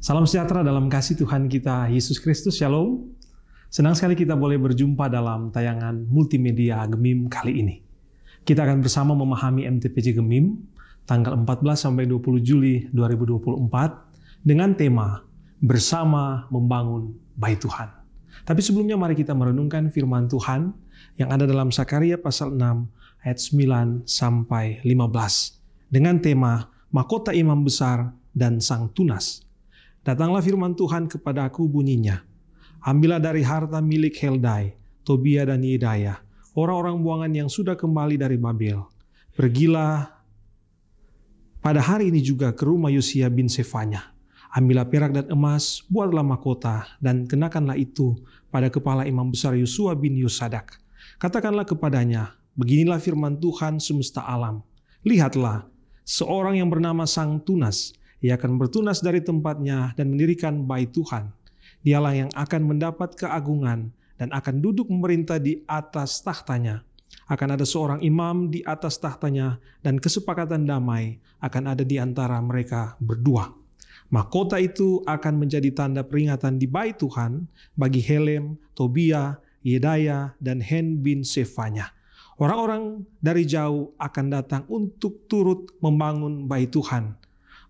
Salam sejahtera dalam kasih Tuhan kita Yesus Kristus. Shalom. Senang sekali kita boleh berjumpa dalam tayangan multimedia Gemim kali ini. Kita akan bersama memahami MTPJ Gemim tanggal 14 sampai 20 Juli 2024 dengan tema Bersama Membangun Bait Tuhan. Tapi sebelumnya mari kita merenungkan firman Tuhan yang ada dalam Sakaria pasal 6 ayat 9 sampai 15 dengan tema Mahkota Imam Besar dan Sang Tunas. Datanglah firman Tuhan kepadaku bunyinya, ambillah dari harta milik Heldai, Tobia dan Yedaya, orang-orang buangan yang sudah kembali dari Babel. Pergilah pada hari ini juga ke rumah Yosia bin Sefanya. Ambillah perak dan emas, buatlah mahkota, dan kenakanlah itu pada kepala imam besar Yosua bin Yosadak. Katakanlah kepadanya, beginilah firman Tuhan semesta alam. Lihatlah, seorang yang bernama Sang Tunas, ia akan bertunas dari tempatnya dan mendirikan bait Tuhan. Dialah yang akan mendapat keagungan dan akan duduk memerintah di atas tahtanya. Akan ada seorang imam di atas tahtanya dan kesepakatan damai akan ada di antara mereka berdua. Mahkota itu akan menjadi tanda peringatan di bait Tuhan bagi Helem, Tobia, Yedaya, dan Hen bin Sefanya. Orang-orang dari jauh akan datang untuk turut membangun bait Tuhan.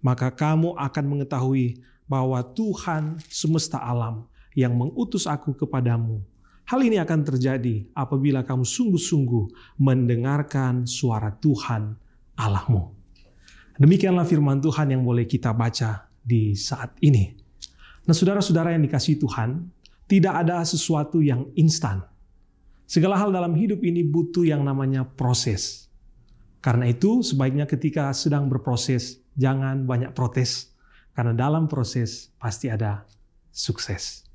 Maka kamu akan mengetahui bahwa Tuhan semesta alam yang mengutus aku kepadamu. Hal ini akan terjadi apabila kamu sungguh-sungguh mendengarkan suara Tuhan Allahmu. Demikianlah firman Tuhan yang boleh kita baca di saat ini. Nah, saudara-saudara yang dikasihi Tuhan, tidak ada sesuatu yang instan. Segala hal dalam hidup ini butuh yang namanya proses. Karena itu, sebaiknya ketika sedang berproses, jangan banyak protes. Karena dalam proses pasti ada sukses.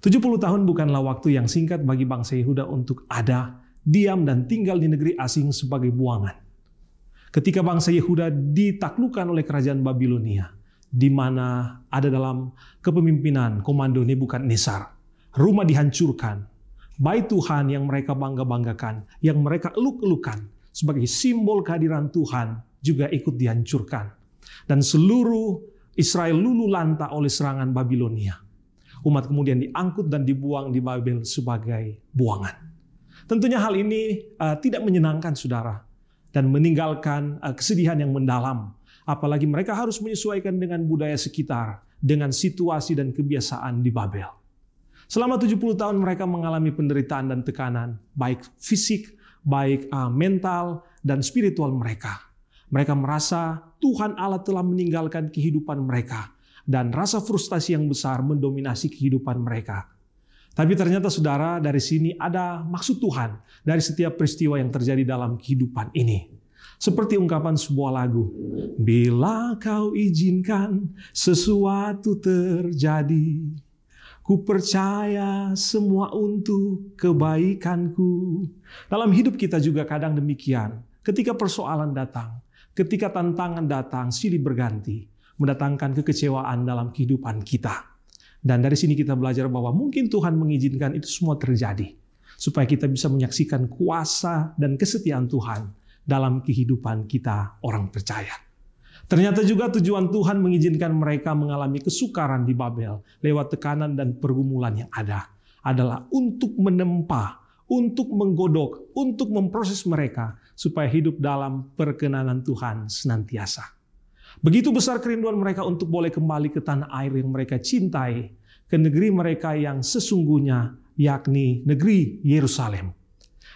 70 tahun bukanlah waktu yang singkat bagi bangsa Yehuda untuk ada, diam, dan tinggal di negeri asing sebagai buangan. Ketika bangsa Yehuda ditaklukkan oleh kerajaan Babilonia, di mana ada dalam kepemimpinan komando Nebukadnezar, rumah dihancurkan, bait Tuhan yang mereka bangga-banggakan, yang mereka eluk-elukan sebagai simbol kehadiran Tuhan juga ikut dihancurkan. Dan seluruh Israel luluh lantah oleh serangan Babilonia. Umat kemudian diangkut dan dibuang di Babel sebagai buangan. Tentunya hal ini tidak menyenangkan saudara dan meninggalkan kesedihan yang mendalam. Apalagi mereka harus menyesuaikan dengan budaya sekitar, dengan situasi dan kebiasaan di Babel. Selama 70 tahun mereka mengalami penderitaan dan tekanan, baik fisik, baik mental dan spiritual mereka. Mereka merasa Tuhan Allah telah meninggalkan kehidupan mereka dan rasa frustasi yang besar mendominasi kehidupan mereka. Tapi ternyata saudara, dari sini ada maksud Tuhan dari setiap peristiwa yang terjadi dalam kehidupan ini. Seperti ungkapan sebuah lagu, bila kau izinkan sesuatu terjadi, ku percaya semua untuk kebaikanku. Dalam hidup kita juga kadang demikian. Ketika persoalan datang, ketika tantangan datang, silih berganti, mendatangkan kekecewaan dalam kehidupan kita. Dan dari sini kita belajar bahwa mungkin Tuhan mengizinkan itu semua terjadi, supaya kita bisa menyaksikan kuasa dan kesetiaan Tuhan dalam kehidupan kita orang percaya. Ternyata juga tujuan Tuhan mengizinkan mereka mengalami kesukaran di Babel lewat tekanan dan pergumulan yang ada adalah untuk menempa, untuk menggodok, untuk memproses mereka supaya hidup dalam perkenanan Tuhan senantiasa. Begitu besar kerinduan mereka untuk boleh kembali ke tanah air yang mereka cintai, ke negeri mereka yang sesungguhnya, yakni negeri Yerusalem.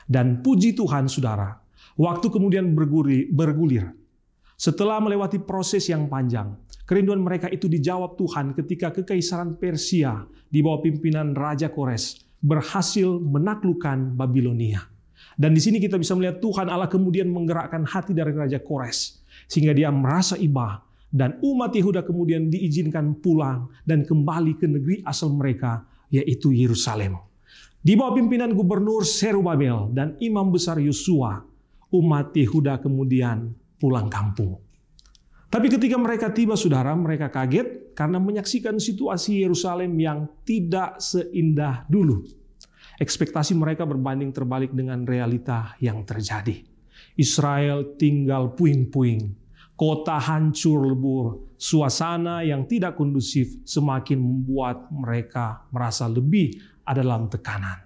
Dan puji Tuhan saudara, waktu kemudian bergulir. Setelah melewati proses yang panjang, kerinduan mereka itu dijawab Tuhan ketika Kekaisaran Persia di bawah pimpinan Raja Kores berhasil menaklukkan Babilonia. Dan di sini kita bisa melihat Tuhan Allah kemudian menggerakkan hati dari Raja Kores sehingga dia merasa iba dan umat Yehuda kemudian diizinkan pulang dan kembali ke negeri asal mereka, yaitu Yerusalem. Di bawah pimpinan Gubernur Zerubabel dan Imam Besar Yosua, umat Yehuda kemudian pulang kampung. Tapi ketika mereka tiba saudara, mereka kaget karena menyaksikan situasi Yerusalem yang tidak seindah dulu. Ekspektasi mereka berbanding terbalik dengan realita yang terjadi. Israel tinggal puing-puing. Kota hancur lebur, suasana yang tidak kondusif semakin membuat mereka merasa lebih ada dalam tekanan.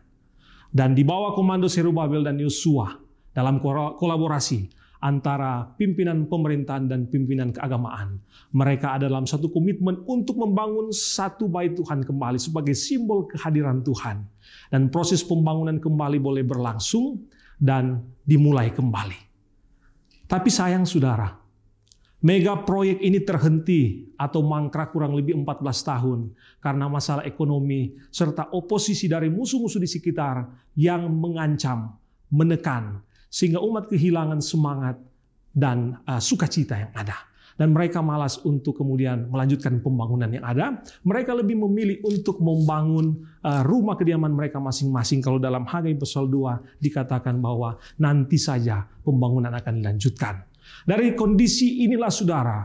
Dan di bawah komando Zerubabel dan Yosua dalam kolaborasi antara pimpinan pemerintahan dan pimpinan keagamaan, mereka ada dalam satu komitmen untuk membangun satu bait Tuhan kembali sebagai simbol kehadiran Tuhan. Dan proses pembangunan kembali boleh berlangsung dan dimulai kembali. Tapi sayang saudara, mega proyek ini terhenti atau mangkrak kurang lebih 14 tahun karena masalah ekonomi serta oposisi dari musuh-musuh di sekitar yang mengancam, menekan, sehingga umat kehilangan semangat dan sukacita yang ada. Dan mereka malas untuk kemudian melanjutkan pembangunan yang ada. Mereka lebih memilih untuk membangun rumah kediaman mereka masing-masing. Kalau dalam Hagai pasal 2 dikatakan bahwa nanti saja pembangunan akan dilanjutkan. Dari kondisi inilah saudara,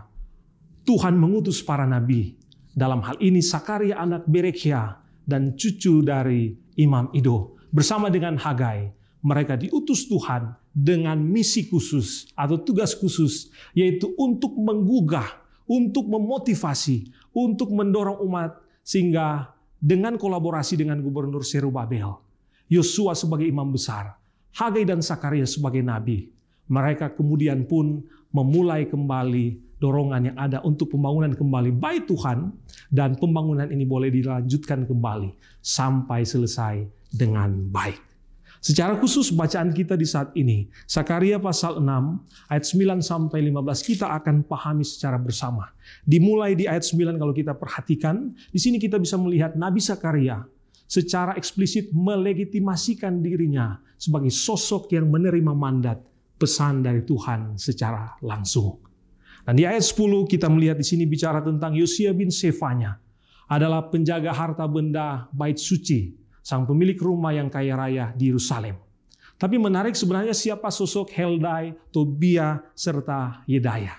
Tuhan mengutus para nabi. Dalam hal ini Sakaria anak Berekhia dan cucu dari Imam Ido. Bersama dengan Hagai, mereka diutus Tuhan dengan misi khusus atau tugas khusus, yaitu untuk menggugah, untuk memotivasi, untuk mendorong umat, sehingga dengan kolaborasi dengan Gubernur Zerubabel, Yosua sebagai imam besar, Hagai dan Sakaria sebagai nabi, mereka kemudian pun memulai kembali dorongan yang ada untuk pembangunan kembali bait Tuhan, dan pembangunan ini boleh dilanjutkan kembali sampai selesai dengan baik. Secara khusus bacaan kita di saat ini, Sakaria pasal 6 ayat 9 sampai 15 kita akan pahami secara bersama. Dimulai di ayat 9 kalau kita perhatikan, di sini kita bisa melihat Nabi Sakaria secara eksplisit melegitimasikan dirinya sebagai sosok yang menerima mandat pesan dari Tuhan secara langsung. Dan di ayat 10 kita melihat di sini bicara tentang Yosia bin Sefanya adalah penjaga harta benda bait suci, sang pemilik rumah yang kaya raya di Yerusalem. Tapi menarik sebenarnya siapa sosok Heldai, Tobia, serta Yedaya.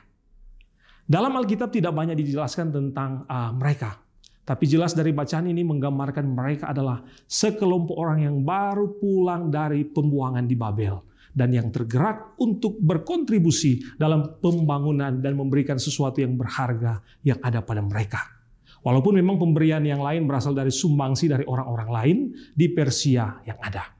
Dalam Alkitab tidak banyak dijelaskan tentang mereka. Tapi jelas dari bacaan ini menggambarkan mereka adalah sekelompok orang yang baru pulang dari pembuangan di Babel. Dan yang tergerak untuk berkontribusi dalam pembangunan dan memberikan sesuatu yang berharga yang ada pada mereka. Walaupun memang pemberian yang lain berasal dari sumbangsi dari orang-orang lain di Persia yang ada.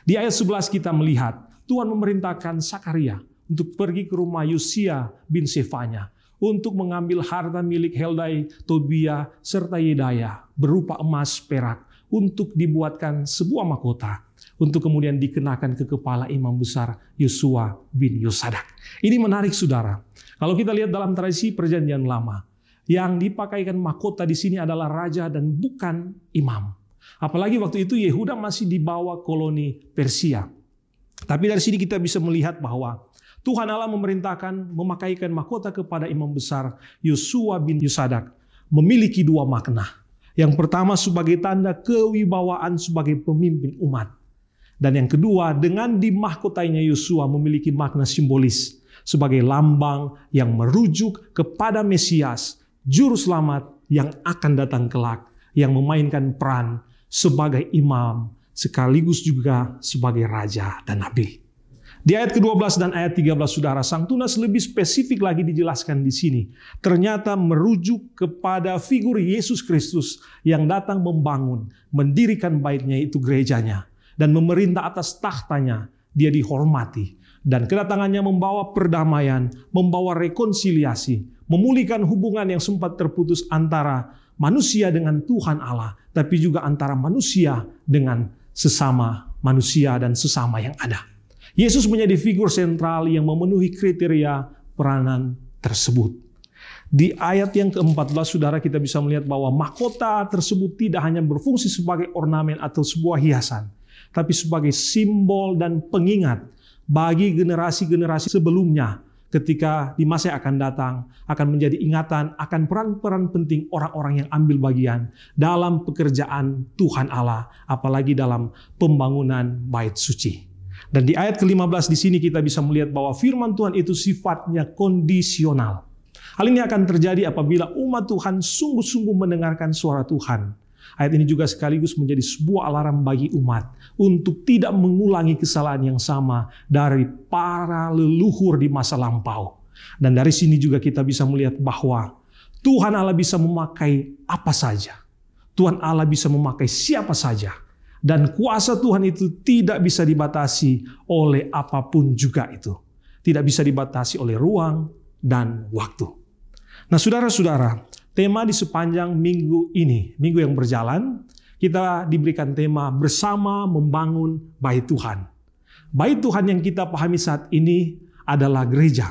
Di ayat 11 kita melihat Tuhan memerintahkan Sakaria untuk pergi ke rumah Yosia bin Sefanya untuk mengambil harta milik Heldai, Tobia, serta Yedaya berupa emas, perak untuk dibuatkan sebuah mahkota untuk kemudian dikenakan ke kepala imam besar Yosua bin Yosadak. Ini menarik saudara. Kalau kita lihat dalam tradisi perjanjian lama, yang dipakaikan mahkota di sini adalah raja dan bukan imam. Apalagi waktu itu Yehuda masih di bawah koloni Persia. Tapi dari sini kita bisa melihat bahwa Tuhan Allah memerintahkan memakaikan mahkota kepada imam besar Yosua bin Yosadak memiliki dua makna. Yang pertama sebagai tanda kewibawaan sebagai pemimpin umat. Dan yang kedua dengan dimahkotainya Yosua memiliki makna simbolis sebagai lambang yang merujuk kepada Mesias, Juru Selamat yang akan datang kelak, yang memainkan peran sebagai imam, sekaligus juga sebagai raja dan nabi. Di ayat ke-12 dan ayat 13, saudara, Sang Tunas lebih spesifik lagi dijelaskan di sini. Ternyata merujuk kepada figur Yesus Kristus yang datang membangun, mendirikan baitnya itu gerejanya, dan memerintah atas tahtanya. Dia dihormati. Dan kedatangannya membawa perdamaian, membawa rekonsiliasi, memulihkan hubungan yang sempat terputus antara manusia dengan Tuhan Allah, tapi juga antara manusia dengan sesama manusia dan sesama yang ada. Yesus menjadi figur sentral yang memenuhi kriteria peranan tersebut. Di ayat yang ke-14, saudara, kita bisa melihat bahwa mahkota tersebut tidak hanya berfungsi sebagai ornamen atau sebuah hiasan, tapi sebagai simbol dan pengingat bagi generasi-generasi sebelumnya ketika di masa yang akan datang akan menjadi ingatan akan peran-peran penting orang-orang yang ambil bagian dalam pekerjaan Tuhan Allah, apalagi dalam pembangunan bait suci. Dan di ayat ke-15 di sini kita bisa melihat bahwa firman Tuhan itu sifatnya kondisional. Hal ini akan terjadi apabila umat Tuhan sungguh-sungguh mendengarkan suara Tuhan. Ayat ini juga sekaligus menjadi sebuah alarm bagi umat untuk tidak mengulangi kesalahan yang sama dari para leluhur di masa lampau. Dan dari sini juga kita bisa melihat bahwa Tuhan Allah bisa memakai apa saja. Tuhan Allah bisa memakai siapa saja. Dan kuasa Tuhan itu tidak bisa dibatasi oleh apapun juga itu. Tidak bisa dibatasi oleh ruang dan waktu. Nah saudara-saudara, tema di sepanjang minggu ini, minggu yang berjalan, kita diberikan tema bersama membangun bait Tuhan. Bait Tuhan yang kita pahami saat ini adalah gereja.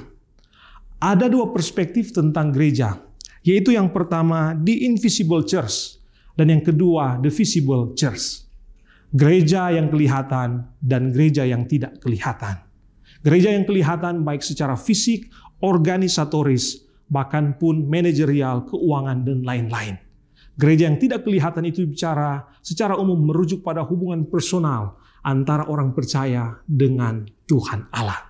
Ada dua perspektif tentang gereja, yaitu yang pertama, the invisible church, dan yang kedua, the visible church. Gereja yang kelihatan dan gereja yang tidak kelihatan. Gereja yang kelihatan baik secara fisik, organisatoris, bahkan pun manajerial, keuangan, dan lain-lain. Gereja yang tidak kelihatan itu bicara secara umum merujuk pada hubungan personal antara orang percaya dengan Tuhan Allah.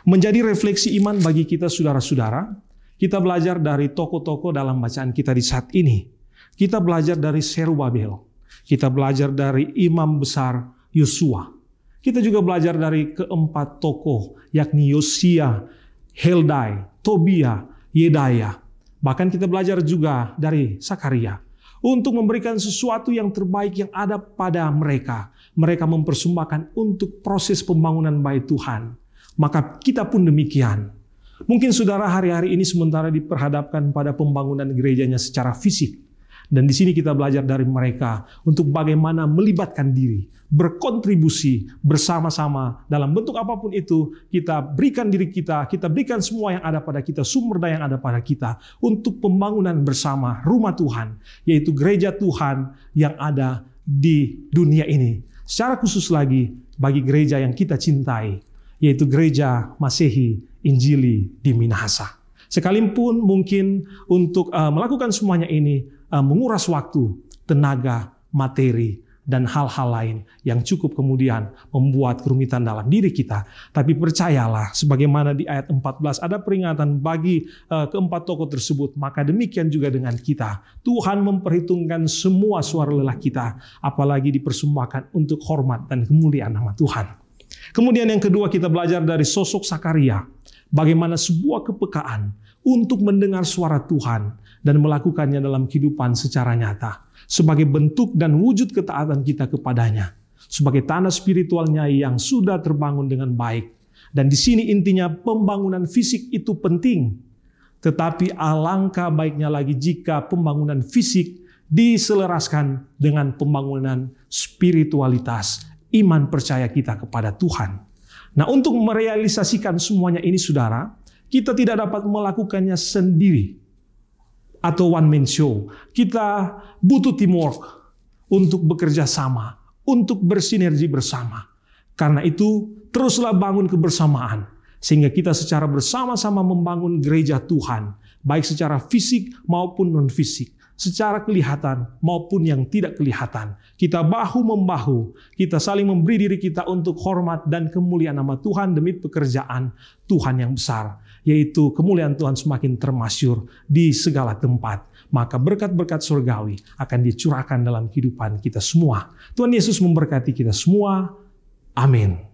Menjadi refleksi iman bagi kita saudara-saudara, kita belajar dari tokoh-tokoh dalam bacaan kita di saat ini. Kita belajar dari Zerubabel. Kita belajar dari imam besar Yosua. Kita juga belajar dari keempat tokoh, yakni Yosia, Heldai, Tobia, Yedaya. Bahkan kita belajar juga dari Sakaria. Untuk memberikan sesuatu yang terbaik yang ada pada mereka. Mereka mempersembahkan untuk proses pembangunan bait Tuhan. Maka kita pun demikian. Mungkin saudara hari-hari ini sementara diperhadapkan pada pembangunan gerejanya secara fisik. Dan di sini kita belajar dari mereka untuk bagaimana melibatkan diri, berkontribusi bersama-sama dalam bentuk apapun itu. Kita berikan diri kita berikan semua yang ada pada kita, sumber daya yang ada pada kita untuk pembangunan bersama rumah Tuhan, yaitu gereja Tuhan yang ada di dunia ini. Secara khusus lagi bagi gereja yang kita cintai, yaitu gereja Masehi Injili di Minahasa. Sekalipun mungkin untuk melakukan semuanya ini menguras waktu, tenaga, materi, dan hal-hal lain yang cukup kemudian membuat kerumitan dalam diri kita. Tapi percayalah, sebagaimana di ayat 14 ada peringatan bagi keempat tokoh tersebut, maka demikian juga dengan kita. Tuhan memperhitungkan semua suara lelah kita, apalagi dipersembahkan untuk hormat dan kemuliaan nama Tuhan. Kemudian yang kedua, kita belajar dari sosok Sakaria, bagaimana sebuah kepekaan untuk mendengar suara Tuhan dan melakukannya dalam kehidupan secara nyata, sebagai bentuk dan wujud ketaatan kita kepadanya, sebagai tanah spiritualnya yang sudah terbangun dengan baik. Dan di sini intinya pembangunan fisik itu penting, tetapi alangkah baiknya lagi jika pembangunan fisik diselaraskan dengan pembangunan spiritualitas, iman percaya kita kepada Tuhan. Nah, untuk merealisasikan semuanya ini, saudara, kita tidak dapat melakukannya sendiri atau one man show. Kita butuh teamwork untuk bekerja sama, untuk bersinergi bersama. Karena itu, teruslah bangun kebersamaan, sehingga kita secara bersama-sama membangun gereja Tuhan, baik secara fisik maupun non-fisik, secara kelihatan maupun yang tidak kelihatan. Kita bahu-membahu, kita saling memberi diri kita untuk hormat dan kemuliaan nama Tuhan demi pekerjaan Tuhan yang besar, yaitu kemuliaan Tuhan semakin termasyur di segala tempat. Maka berkat-berkat surgawi akan dicurahkan dalam kehidupan kita semua. Tuhan Yesus memberkati kita semua. Amin.